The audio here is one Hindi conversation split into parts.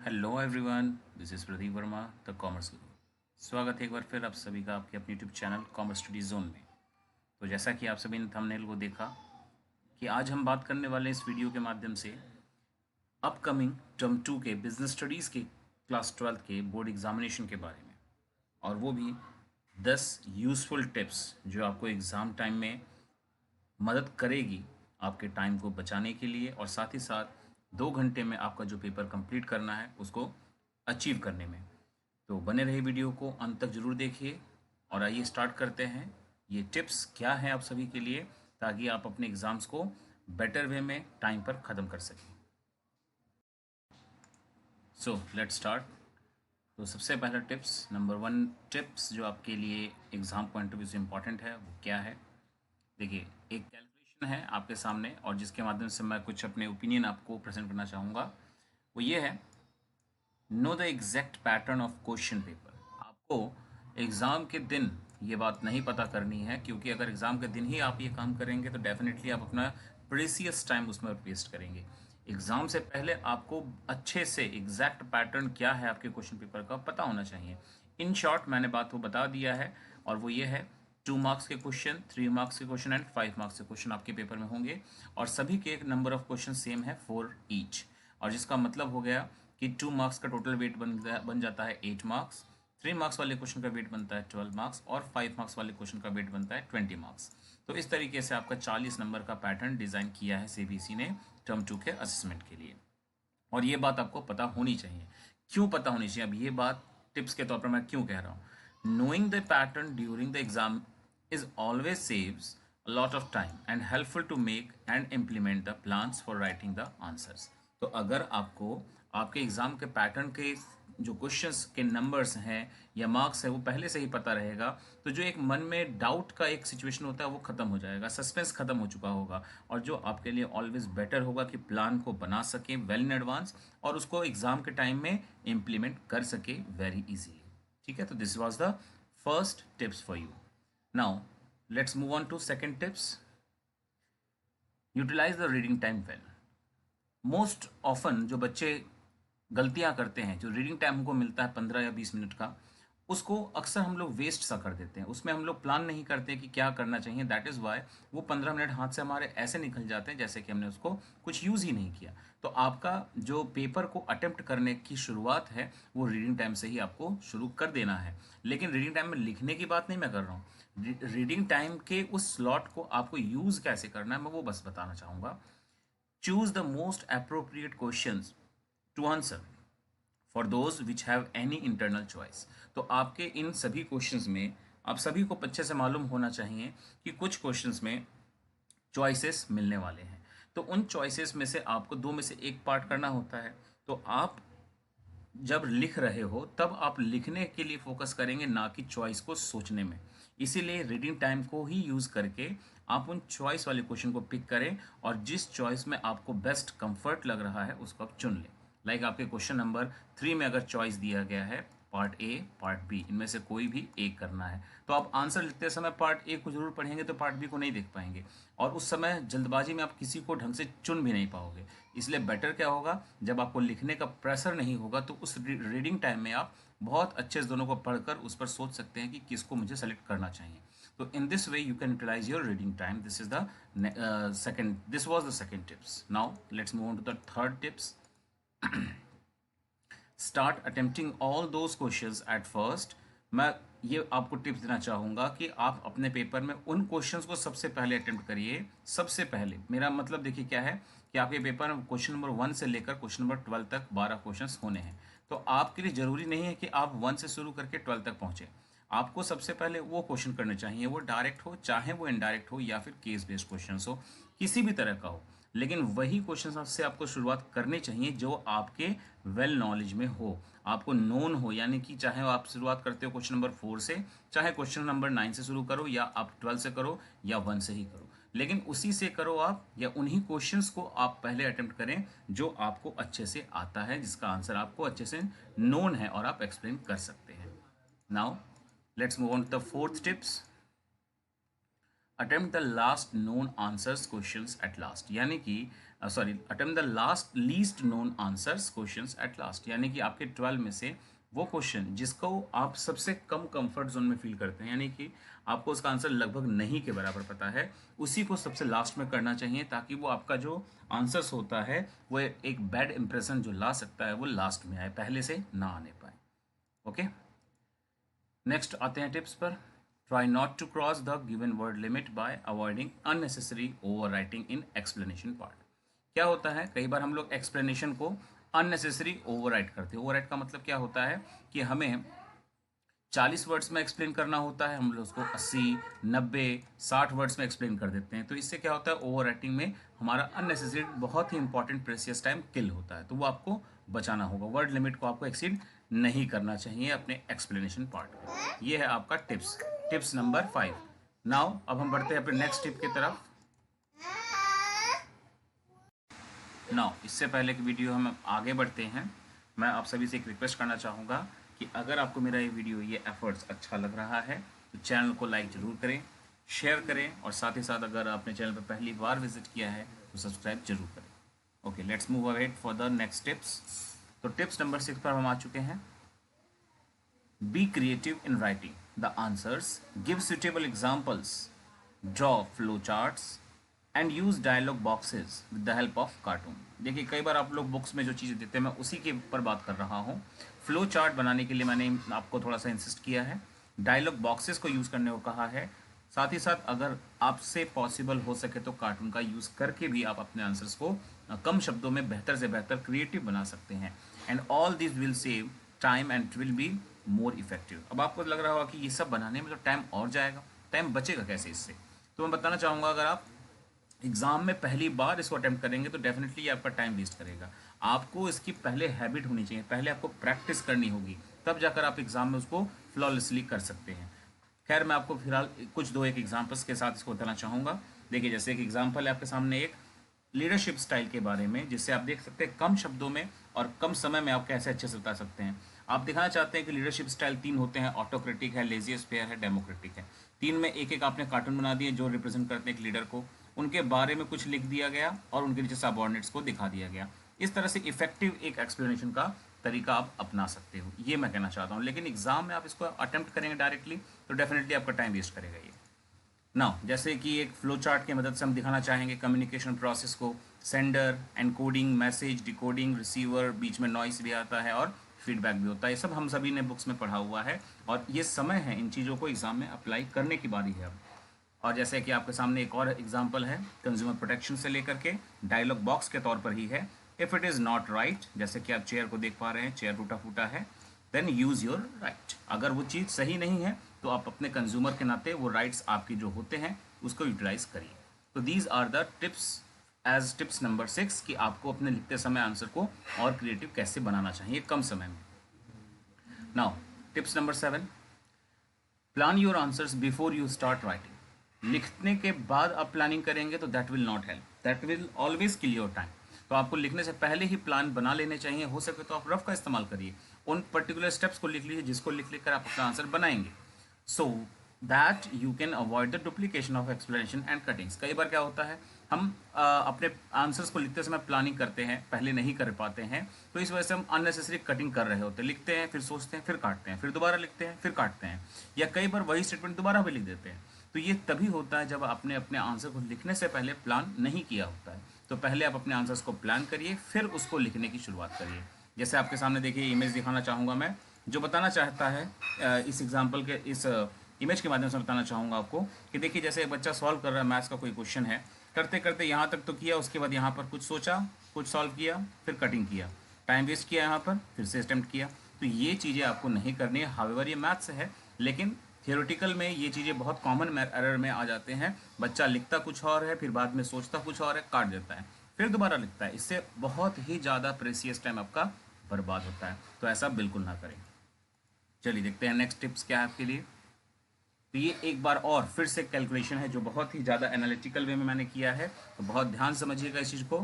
Hello everyone, this is Pradeep Verma, the commerce गुरु। स्वागत है एक बार फिर आप सभी का आपके अपने YouTube channel commerce study zone में। तो जैसा कि आप सभी ने थंबनेल को देखा कि आज हम बात करने वाले हैं इस वीडियो के माध्यम से अपकमिंग टर्म 2 के बिजनेस स्टडीज़ के क्लास 12 के बोर्ड एग्जामिनेशन के बारे में, और वो भी 10 यूज़फुल टिप्स जो आपको एग्ज़ाम टाइम में मदद करेगी आपके टाइम को बचाने के लिए, और साथ ही साथ 2 घंटे में आपका जो पेपर कंप्लीट करना है उसको अचीव करने में। तो बने रहिए, वीडियो को अंत तक जरूर देखिए। और आइए स्टार्ट करते हैं। ये टिप्स क्या हैं आप सभी के लिए, ताकि आप अपने एग्ज़ाम्स को बेटर वे में टाइम पर ख़त्म कर सकें। So let's start. तो सबसे पहला टिप्स, नंबर 1 टिप्स जो आपके लिए एग्ज़ाम पॉइंट ऑफ व्यू से इम्पॉर्टेंट है, वो क्या है? देखिए, एक कैलकुलेशन है आपके सामने और जिसके माध्यम से मैं कुछ अपने ओपिनियन आपको प्रेजेंट करना चाहूँगा। वो ये है, know the exact pattern of question paper. आपको एग्ज़ाम के दिन ये बात नहीं पता करनी है, क्योंकि अगर एग्ज़ाम के दिन ही आप ये काम करेंगे तो डेफिनेटली आप अपना प्रीसियस टाइम उसमें वेस्ट करेंगे। एग्ज़ाम से पहले आपको अच्छे से एग्जैक्ट पैटर्न क्या है आपके क्वेश्चन पेपर का पता होना चाहिए। इन शॉर्ट मैंने बात को बता दिया है, और वो ये है, 2 मार्क्स के क्वेश्चन, 3 मार्क्स के क्वेश्चन एंड 5 मार्क्स के क्वेश्चन आपके पेपर में होंगे, और सभी के नंबर ऑफ क्वेश्चन सेम है, 4 ईच। और जिसका मतलब हो गया कि 2 मार्क्स का टोटल वेट बन जाता है 8 मार्क्स, 3 मार्क्स वाले क्वेश्चन का वेट बनता है 12 मार्क्स, और 5 मार्क्स वाले क्वेश्चन का वेट बनता है 20 मार्क्स। तो इस तरीके से आपका 40 नंबर का पैटर्न डिज़ाइन किया है सीबीएसई ने टर्म 2 के असेसमेंट के लिए। और ये बात आपको पता होनी चाहिए। क्यों पता होनी चाहिए? अब ये बात टिप्स के तौर पर मैं क्यों कह रहा हूँ। Knowing the pattern during the exam is always saves a lot of time and helpful to make and implement the plans for writing the answers। तो अगर आपको आपके एग्ज़ाम के पैटर्न के जो क्वेश्चंस के नंबर्स हैं या मार्क्स है वो पहले से ही पता रहेगा, तो जो एक मन में डाउट का एक सिचुएशन होता है वो ख़त्म हो जाएगा, सस्पेंस ख़त्म हो चुका होगा, और जो आपके लिए ऑलवेज बेटर होगा कि प्लान को बना सकें वेल इन एडवांस और उसको एग्ज़ाम के टाइम में इम्प्लीमेंट कर सके वेरी इजीली। ठीक है, तो this was the first tips for you. Now let's move on to second tips, utilize the reading time well. Most often जो बच्चे गलतियां करते हैं, जो रीडिंग टाइम हमको मिलता है 15 या 20 मिनट का, उसको अक्सर हम लोग वेस्ट सा कर देते हैं। उसमें हम लोग प्लान नहीं करते कि क्या करना चाहिए। दैट इज़ वाई वो 15 मिनट हाथ से हमारे ऐसे निकल जाते हैं जैसे कि हमने उसको कुछ यूज़ ही नहीं किया। तो आपका जो पेपर को अटेम्प्ट करने की शुरुआत है वो रीडिंग टाइम से ही आपको शुरू कर देना है। लेकिन रीडिंग टाइम में लिखने की बात नहीं मैं कर रहा हूँ, रीडिंग टाइम के उस स्लॉट को आपको यूज़ कैसे करना है मैं वो बस बताना चाहूँगा। Choose the most appropriate questions to answer for those which have any internal choice। तो आपके इन सभी क्वेश्चंस में आप सभी को अच्छे से मालूम होना चाहिए कि कुछ क्वेश्चंस में चॉइसेस मिलने वाले हैं। तो उन चॉइसेस में से आपको दो में से एक पार्ट करना होता है। तो आप जब लिख रहे हो तब आप लिखने के लिए फोकस करेंगे, ना कि चॉइस को सोचने में। इसीलिए रीडिंग टाइम को ही यूज़ करके आप उन चॉइस वाले क्वेश्चन को पिक करें, और जिस चॉइस में आपको बेस्ट कंफर्ट लग रहा है उसको आप चुन लें। लाइक आपके क्वेश्चन नंबर 3 में अगर चॉइस दिया गया है पार्ट ए पार्ट बी, इनमें से कोई भी एक करना है, तो आप आंसर लिखते समय पार्ट ए को जरूर पढ़ेंगे, तो पार्ट बी को नहीं देख पाएंगे, और उस समय जल्दबाजी में आप किसी को ढंग से चुन भी नहीं पाओगे। इसलिए बेटर क्या होगा, जब आपको लिखने का प्रेशर नहीं होगा तो उस रीडिंग टाइम में आप बहुत अच्छे से दोनों को पढ़कर उस पर सोच सकते हैं कि किसको मुझे सेलेक्ट करना चाहिए। तो in this way you can utilize your reading time. This is the second, this was the second tips. Now let's move on to the third tips. Start attempting all those questions at first. मैं ये आपको टिप्स देना चाहूँगा कि आप अपने पेपर में उन क्वेश्चंस को सबसे पहले अटेम्प्ट करिए। सबसे पहले मेरा मतलब देखिए क्या है कि आपके पेपर में क्वेश्चन नंबर 1 से लेकर क्वेश्चन नंबर 12 तक 12 क्वेश्चंस होने हैं। तो आपके लिए ज़रूरी नहीं है कि आप 1 से शुरू करके 12 तक पहुँचें। आपको सबसे पहले वो क्वेश्चन करने चाहिए, वो डायरेक्ट हो चाहे वो इनडायरेक्ट हो या फिर केस बेस्ड क्वेश्चन हो, किसी भी तरह का हो, लेकिन वही क्वेश्चन से आपको शुरुआत करनी चाहिए जो आपके वेल नॉलेज में हो, आपको नोन हो। यानी कि चाहे आप शुरुआत करते हो क्वेश्चन नंबर 4 से, चाहे क्वेश्चन नंबर 9 से शुरू करो, या आप 12 से करो, या 1 से ही करो, लेकिन उसी से करो आप, या उन्हीं क्वेश्चंस को आप पहले अटेम्प्ट करें जो आपको अच्छे से आता है, जिसका आंसर आपको अच्छे से नोन है और आप एक्सप्लेन कर सकते हैं। Now let's move on to the fourth tips. Attempt the last known answers questions at last. यानी कि sorry, attempt the last least known answers questions at last, यानी कि आपके 12 में से वो क्वेश्चन जिसको आप सबसे कम कंफर्ट जोन में फील करते हैं, यानी कि आपको उसका आंसर लगभग नहीं के बराबर पता है, उसी को सबसे लास्ट में करना चाहिए, ताकि वो आपका जो आंसर्स होता है वो एक बैड इंप्रेशन जो ला सकता है वो लास्ट में आए, पहले से ना आने पाए। ओके, नेक्स्ट आते हैं टिप्स पर। Try not to cross the given word limit by avoiding unnecessary over writing in explanation part. क्या होता है, कई बार हम लोग एक्सप्लेनेशन को अननेसेसरी ओवर राइट करते हैं। ओवर राइट का मतलब क्या होता है कि हमें 40 वर्ड्स में एक्सप्लेन करना होता है, हम लोग उसको 80, 90, 60 वर्ड्स में एक्सप्लेन कर देते हैं। तो इससे क्या होता है, ओवर राइटिंग में हमारा अननेसेसरी बहुत ही इंपॉर्टेंट प्रेशियस टाइम किल होता है, तो वो आपको बचाना होगा। वर्ड लिमिट को आपको एक्सीड नहीं करना चाहिए अपने एक्सप्लेनेशन पार्ट में। ये है आपका टिप्स नंबर 5। नाउ अब हम बढ़ते हैं अपने नेक्स्ट टिप की तरफ। नाउ इससे पहले कि वीडियो हम आगे बढ़ते हैं, मैं आप सभी से एक रिक्वेस्ट करना चाहूँगा कि अगर आपको मेरा ये वीडियो, ये एफर्ट्स अच्छा लग रहा है तो चैनल को लाइक ज़रूर करें, शेयर करें, और साथ ही साथ अगर आपने चैनल पर पहली बार विजिट किया है तो सब्सक्राइब जरूर करें। Okay, let's move ahead for the next tips. तो टिप्स नंबर 6 पर हम आ चुके हैं। Be creative in writing the answers, give suitable examples, draw flow charts and use dialogue boxes with the help of cartoon. देखिए, कई बार आप लोग बुक्स में जो चीज़ें देते हैं मैं उसी के ऊपर बात कर रहा हूँ। फ्लो चार्ट बनाने के लिए मैंने आपको थोड़ा सा इंसिस्ट किया है, डायलॉग बॉक्सेस को यूज़ करने को कहा है, साथ ही साथ अगर आपसे पॉसिबल हो सके तो कार्टून का यूज़ करके भी आप अपने आंसर्स को कम शब्दों में बेहतर से बेहतर क्रिएटिव बना सकते हैं। And all this will save time and it will be more effective. अब आपको लग रहा होगा कि ये सब बनाने में तो टाइम और जाएगा, टाइम बचेगा कैसे इससे? तो मैं बताना चाहूँगा, अगर आप एग्ज़ाम में पहली बार इसको अटेम्प्ट करेंगे तो डेफिनेटली ये आपका टाइम वेस्ट करेगा। आपको इसकी पहले हैबिट होनी चाहिए, पहले आपको प्रैक्टिस करनी होगी, तब जाकर आप एग्ज़ाम में उसको फ्लॉलेसली कर सकते हैं। खैर, मैं आपको फिलहाल कुछ दो एक एग्जाम्पल्स के साथ इसको बताना चाहूँगा। देखिए, जैसे एक एग्जाम्पल है आपके सामने एक लीडरशिप स्टाइल के बारे में, जिससे आप देख सकते हैं कम शब्दों में और कम समय में आप कैसे अच्छे से बता सकते हैं। आप दिखाना चाहते हैं कि लीडरशिप स्टाइल 3 होते हैं, ऑटोक्रेटिक है, लेजियस फेयर है, डेमोक्रेटिक है। 3 में एक एक आपने कार्टून बना दिए जो रिप्रेजेंट करते हैं एक लीडर को, उनके बारे में कुछ लिख दिया गया और उनके नीचे सबऑर्डिनेट्स को दिखा दिया गया। इस तरह से इफेक्टिव एक एक्सप्लेनेशन का तरीका आप अपना सकते हो, ये मैं कहना चाहता हूँ। लेकिन एग्जाम में आप इसको अटेम्प्ट करेंगे डायरेक्टली तो डेफिनेटली आपका टाइम वेस्ट करेगा ये। नाउ, जैसे कि एक फ्लो चार्ट की मदद से हम दिखाना चाहेंगे कम्युनिकेशन प्रोसेस को, sender, encoding, message, decoding, receiver, बीच में नॉइस भी आता है और फीडबैक भी होता है। ये सब हम सभी ने बुक्स में पढ़ा हुआ है और ये समय है इन चीज़ों को एग्जाम में अप्लाई करने की बारी है अब। और जैसे कि आपके सामने एक और एग्जांपल है कंज्यूमर प्रोटेक्शन से लेकर के डायलॉग बॉक्स के तौर पर ही है। If it is not right, जैसे कि आप चेयर को देख पा रहे हैं, चेयर टूटा फूटा है, देन यूज़ योर राइट। अगर वो चीज़ सही नहीं है तो आप अपने कंज्यूमर के नाते वो राइट्स आपकी जो होते हैं उसको यूटिलाइज करिए। तो these are the tips as tips number 6 कि आपको अपने लिखते समय आंसर को और क्रिएटिव कैसे बनाना चाहिए कम समय में। Now tips number 7, plan your answers before you start writing. लिखने के बाद आप प्लानिंग करेंगे तो that will not help, that will always kill your time. तो आपको लिखने से पहले ही प्लान बना लेने चाहिए। हो सके तो आप रफ का इस्तेमाल करिए, उन पर्टिकुलर स्टेप्स को लिख लीजिए जिसको लिख लिख कर आप अपना आंसर बनाएंगे, so that you can avoid the duplication of explanation and cuttings. कई बार क्या होता है, हम अपने आंसर्स को लिखते समय प्लानिंग करते हैं, पहले नहीं कर पाते हैं, तो इस वजह से हम अननेसेसरी कटिंग कर रहे होते हैं। लिखते हैं, फिर सोचते हैं, फिर काटते हैं, फिर दोबारा लिखते हैं, फिर काटते हैं, या कई बार वही स्टेटमेंट दोबारा भी लिख देते हैं। तो ये तभी होता है जब आपने अपने आंसर को लिखने से पहले प्लान नहीं किया होता है। तो पहले आप अपने आंसर्स को प्लान करिए, फिर उसको लिखने की शुरुआत करिए। जैसे आपके सामने देखिए इमेज दिखाना चाहूँगा मैं, जो बताना चाहता है इस एग्जाम्पल के इस इमेज के माध्यम से बताना चाहूँगा आपको कि देखिए, जैसे एक बच्चा सॉल्व कर रहा है, मैथ्स का कोई क्वेश्चन है, करते करते यहाँ तक तो किया, उसके बाद यहाँ पर कुछ सोचा, कुछ सॉल्व किया, फिर कटिंग किया, टाइम वेस्ट किया, यहाँ पर फिर से अटेम्प्ट किया। तो ये चीज़ें आपको नहीं करनी है। हावेवर ये मैथ्स है, लेकिन थियोरेटिकल में ये चीज़ें बहुत कॉमन एरर में आ जाते हैं। बच्चा लिखता कुछ और है, फिर बाद में सोचता कुछ और है, काट देता है, फिर दोबारा लिखता है। इससे बहुत ही ज़्यादा प्रेशियस टाइम आपका बर्बाद होता है, तो ऐसा बिल्कुल ना करें। चलिए देखते हैं नेक्स्ट टिप्स क्या है आपके लिए। तो ये एक बार और फिर से कैलकुलेशन है जो बहुत ही ज़्यादा एनालिटिकल वे में मैंने किया है, तो बहुत ध्यान समझिएगा इस चीज़ को।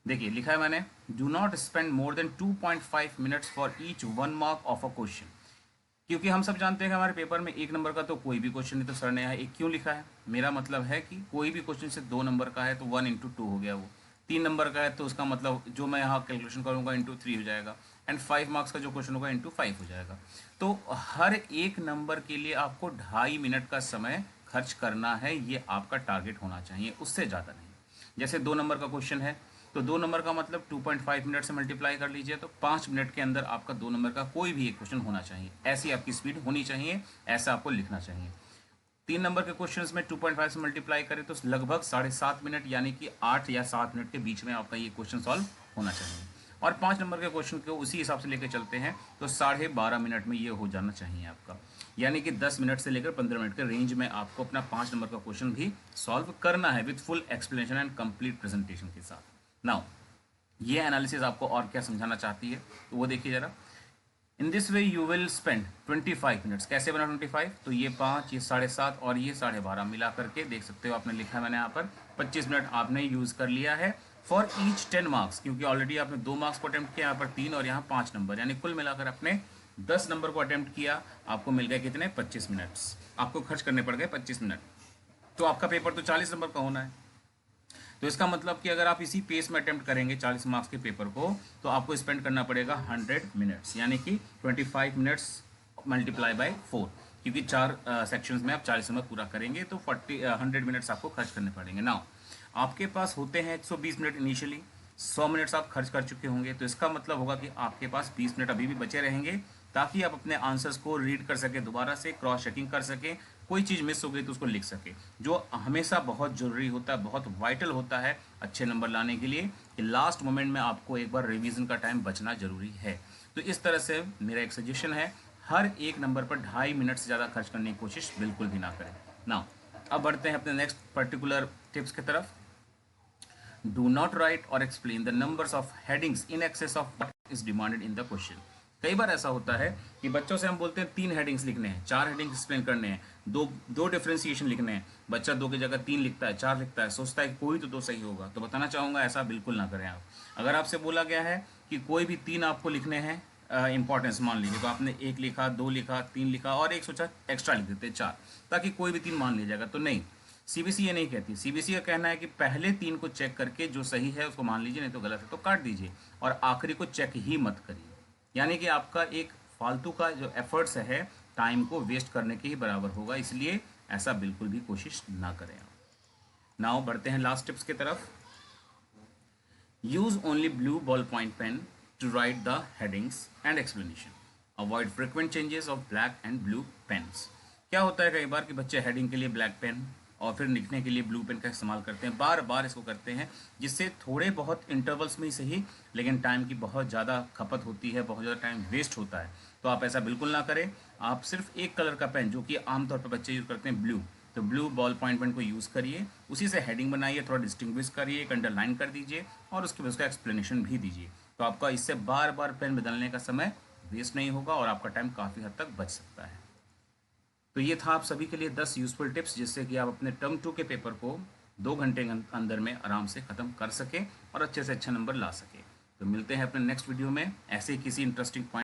देखिए, लिखा है मैंने, do not spend more than 2.5 minutes for each 1 mark of a question. क्योंकि हम सब जानते हैं कि हमारे पेपर में 1 नंबर का तो कोई भी क्वेश्चन नहीं, तो सर ने यहाँ 1 क्यों लिखा है? मेरा मतलब है कि कोई भी क्वेश्चन से 2 नंबर का है तो 1 × 2 हो गया, वो 3 नंबर का है तो उसका मतलब जो मैं यहाँ कैलकुलेशन करूँगा इंटू 3 हो जाएगा, एंड 5 मार्क्स का जो क्वेश्चन होगा इंटू 5 हो जाएगा। तो हर एक नंबर के लिए आपको 2.5 मिनट का समय खर्च करना है, ये आपका टारगेट होना चाहिए, उससे ज़्यादा नहीं। जैसे 2 नंबर का क्वेश्चन है तो 2 नंबर का मतलब 2.5 मिनट से मल्टीप्लाई कर लीजिए, तो 5 मिनट के अंदर आपका 2 नंबर का कोई भी एक क्वेश्चन होना चाहिए। ऐसी आपकी स्पीड होनी चाहिए, ऐसा आपको लिखना चाहिए। 3 नंबर के क्वेश्चंस में 2.5 से मल्टीप्लाई करें तो लगभग 7.5 मिनट यानी कि 8 या 7 मिनट के बीच में आपका ये क्वेश्चन सॉल्व होना चाहिए। और 5 नंबर के क्वेश्चन को उसी हिसाब से लेकर चलते हैं तो 12.5 मिनट में ये हो जाना चाहिए आपका, यानी कि 10 मिनट से लेकर 15 मिनट के रेंज में आपको अपना 5 नंबर का क्वेश्चन भी सॉल्व करना है with full explanation and complete presentation के साथ। नाउ ये एनालिसिस आपको और क्या समझाना चाहती है तो वो देखिए जरा। इन this way you will spend 25 minutes. कैसे बना 25? तो ये 5, ये 7.5 और ये 12.5 मिला करके देख सकते हो, आपने लिखा है मैंने यहाँ पर 25 मिनट आपने यूज़ कर लिया है फॉर ईच 10 मार्क्स, क्योंकि ऑलरेडी आपने 2 मार्क्स को अटेम्प्ट किया, यहाँ पर 3 और यहाँ 5 नंबर, यानी कुल मिलाकर आपने 10 नंबर को अटेम्प्ट किया। आपको मिल गए कितने? 25 मिनट्स आपको खर्च करने पड़ गए 25 मिनट। तो आपका पेपर तो 40 नंबर का होना है, तो इसका मतलब कि अगर आप इसी पेस में अटेम्प्ट करेंगे 40 मार्क्स के पेपर को तो आपको स्पेंड करना पड़ेगा 100 मिनट्स, यानी कि 25 मिनट्स मल्टीप्लाई बाय 4, क्योंकि 4 सेक्शंस में आप 40 में पूरा करेंगे तो 100 मिनट्स आपको खर्च करने पड़ेंगे। नाउ आपके पास होते हैं 120 मिनट इनिशियली, 100 मिनट्स आप खर्च कर चुके होंगे, तो इसका मतलब होगा कि आपके पास 20 मिनट अभी भी बचे रहेंगे ताकि आप अपने आंसर्स को रीड कर सके, दोबारा से क्रॉस चेकिंग कर सके, कोई चीज़ मिस हो गई तो उसको लिख सके, जो हमेशा बहुत ज़रूरी होता है, बहुत वाइटल होता है अच्छे नंबर लाने के लिए, कि लास्ट मोमेंट में आपको एक बार रिवीजन का टाइम बचना ज़रूरी है। तो इस तरह से मेरा एक सजेशन है, हर एक नंबर पर 2.5 मिनट से ज़्यादा खर्च करने की कोशिश बिल्कुल भी ना करें। नाउ अब बढ़ते हैं अपने नेक्स्ट पर्टिकुलर टिप्स की तरफ। Do not write or explain the numbers of headings in excess of what is demanded in the question. कई बार ऐसा होता है कि बच्चों से हम बोलते हैं 3 हेडिंग्स लिखने हैं, 4 हेडिंग्स एक्सप्लेन करने हैं, दो डिफ्रेंसिएशन लिखने हैं, बच्चा 2 की जगह 3 लिखता है, 4 लिखता है, सोचता है कोई तो 2 सही होगा। तो बताना चाहूँगा ऐसा बिल्कुल ना करें आप। अगर आपसे बोला गया है कि कोई भी 3 आपको लिखने हैं इंपॉर्टेंस मान लीजिए, तो आपने 1 लिखा, 2 लिखा, 3 लिखा और एक सोचा एक्स्ट्रा लिख देते 4, ताकि कोई भी 3 मान लिया जाएगा, तो नहीं, सीबीएसई ये नहीं कहती। सीबीएसई का कहना है कि पहले 3 को चेक करके जो सही है उसको मान लीजिए, नहीं तो गलत है तो काट दीजिए, और आखिरी को चेक ही मत करिए, यानी कि आपका एक फालतू का जो एफर्ट्स है टाइम को वेस्ट करने के ही बराबर होगा, इसलिए ऐसा बिल्कुल भी कोशिश ना करें आप। नाउ बढ़ते हैं लास्ट टिप्स की तरफ। Use only blue ballpoint pen to write the headings and explanation. Avoid frequent changes of black and blue pens. क्या होता है कई बार कि बच्चे हेडिंग के लिए ब्लैक पेन और फिर लिखने के लिए ब्लू पेन का इस्तेमाल करते हैं, बार बार इसको करते हैं, जिससे थोड़े बहुत इंटरवल्स में ही सही लेकिन टाइम की बहुत ज़्यादा खपत होती है, बहुत ज़्यादा टाइम वेस्ट होता है। तो आप ऐसा बिल्कुल ना करें। आप सिर्फ एक कलर का पेन, जो कि आमतौर पर बच्चे यूज़ करते हैं ब्लू, तो ब्लू बॉल पॉइंट पेन को यूज़ करिए, उसी से हेडिंग बनाइए, थोड़ा डिस्टिंग्विश करिए, एक अंडरलाइन कर दीजिए और उसके बाद उसका एक्सप्लेनेशन भी दीजिए। तो आपका इससे बार बार पेन बदलने का समय वेस्ट नहीं होगा और आपका टाइम काफ़ी हद तक बच सकता है। तो ये था आप सभी के लिए 10 यूज़फुल टिप्स, जिससे कि आप अपने टर्म 2 के पेपर को 2 घंटे के अंदर में आराम से ख़त्म कर सकें और अच्छे से अच्छा नंबर ला सकें। तो मिलते हैं अपने नेक्स्ट वीडियो में ऐसे किसी इंटरेस्टिंग पॉइंट